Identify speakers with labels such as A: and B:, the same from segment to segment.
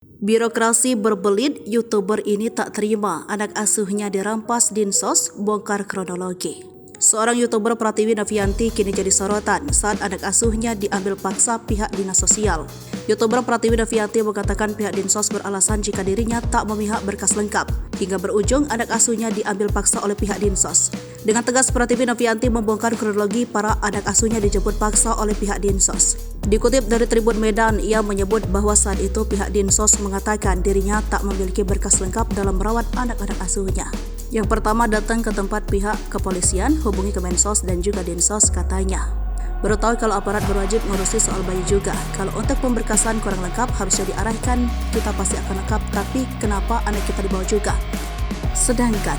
A: Birokrasi berbelit, YouTuber ini tak terima anak asuhnya dirampas Dinsos, bongkar kronologi. Seorang YouTuber Pratiwi Novianti kini jadi sorotan saat anak asuhnya diambil paksa pihak dinas sosial. YouTuber Pratiwi Novianti mengatakan pihak Dinsos beralasan jika dirinya tak memihak berkas lengkap, hingga berujung anak asuhnya diambil paksa oleh pihak Dinsos. Dengan tegas, Pratiwi Novianti membongkar kronologi para anak asuhnya dijemput paksa oleh pihak Dinsos. Dikutip dari Tribun Medan, ia menyebut bahwa saat itu pihak Dinsos mengatakan dirinya tak memiliki berkas lengkap dalam merawat anak-anak asuhnya. Yang pertama datang ke tempat pihak kepolisian, hubungi Kemensos dan juga Dinsos katanya. Baru tahu kalau aparat berwajib ngurusi soal bayi juga. Kalau untuk pemberkasan kurang lengkap harusnya diarahkan, kita pasti akan lengkap, tapi kenapa anak kita dibawa juga? Sedangkan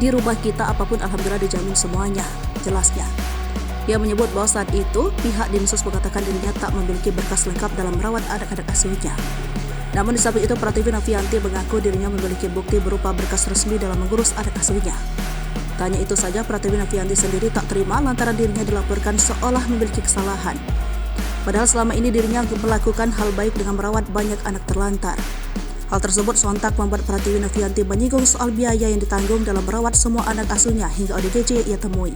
A: di rumah kita apapun alhamdulillah dijamin semuanya, jelasnya. Ia menyebut bahwa saat itu pihak Dinsos mengatakan dirinya tak memiliki berkas lengkap dalam merawat anak-anak asuhnya. Namun di samping itu Pratiwi Novianti mengaku dirinya memiliki bukti berupa berkas resmi dalam mengurus anak asuhnya. Tanya itu saja Pratiwi Novianti sendiri tak terima lantaran dirinya dilaporkan seolah memiliki kesalahan. Padahal selama ini dirinya melakukan hal baik dengan merawat banyak anak terlantar. Hal tersebut sontak membuat Pratiwi Novianti menyinggung soal biaya yang ditanggung dalam merawat semua anak asuhnya hingga ODGJ ia temui.